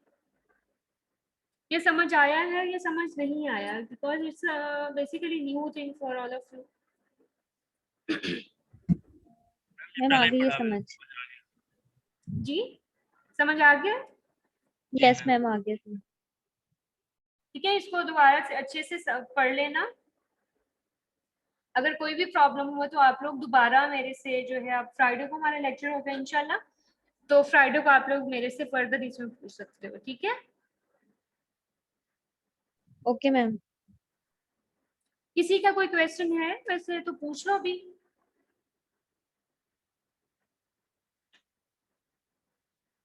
ये समझ आया है या समझ नहीं आया, because it's basically new thing for all of you.
Ma'am आ गई है समझ।
जी, समझ आ गया?
यस मैम आ गया समझ।
ठीक है, इसको दोबारा से अच्छे से पढ़ लेना। अगर कोई भी प्रॉब्लम हो तो आप लोग दोबारा मेरे से जो है, आप फ्राइडे को हमारा लेक्चर होगा इंशाल्लाह, तो फ्राइडे को आप लोग मेरे से फर्दर इसमें पूछ सकते हो। ठीक है,
ओके मैम।
किसी का कोई क्वेश्चन है वैसे तो पूछ लो अभी।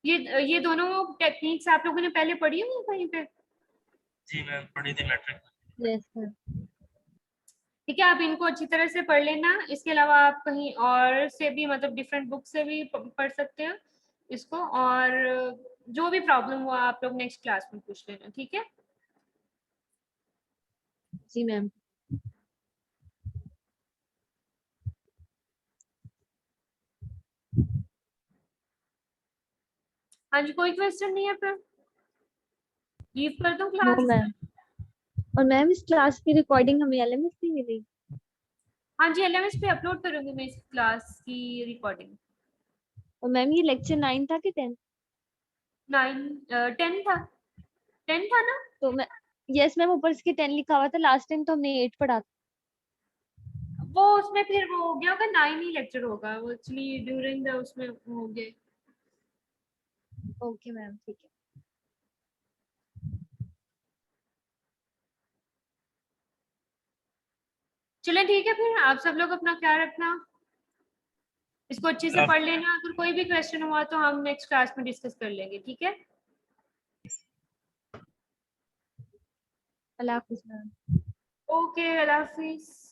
ये दोनों टेक्निक्स आप लोगों ने पहले पढ़ी हुई कहीं पे?
जी मैम, पढ़ी थी मैट्रिक।
Yes ma'am.
ठीक है, आप इनको अच्छी तरह से पढ़ लेना। इसके अलावा आप कहीं और से भी, मतलब डिफरेंट बुक से भी पढ़ सकते हो इसको, और जो भी प्रॉब्लम हुआ आप लोग नेक्स्ट क्लास में पूछ लेना। ठीक है,
जी मैम।
हाँ जी, कोई क्वेश्चन नहीं है फिर लीव कर दूं
नो
क्लास?
मैम। और मैम इस क्लास की रिकॉर्डिंग हमें एलएमएस से मिली?
हाँ जी, एलएमएस पे अपलोड करूंगी मैं इस क्लास की रिकॉर्डिंग।
और मैम ये लेक्चर 9 था कि 10?
10 था, 10 था ना?
तो मैं, यस मैम, ऊपर इसके 10 लिखा हुआ था। लास्ट टाइम तो हमने 8 पढ़ा था।
वो उसमें फिर वो हो गया होगा, 9 ही लेक्चर होगा वो, एक्चुअली ड्यूरिंग द उसमें हो गए।
ओके मैम ठीक है।
चलें ठीक है, फिर आप सब लोग अपना ख्याल रखना, इसको अच्छे से पढ़ लेना। अगर कोई भी क्वेश्चन हुआ तो हम नेक्स्ट क्लास में डिस्कस कर लेंगे। ठीक है,
अल्लाह हाफिज मैम।
ओके, अल्लाह हाफिज।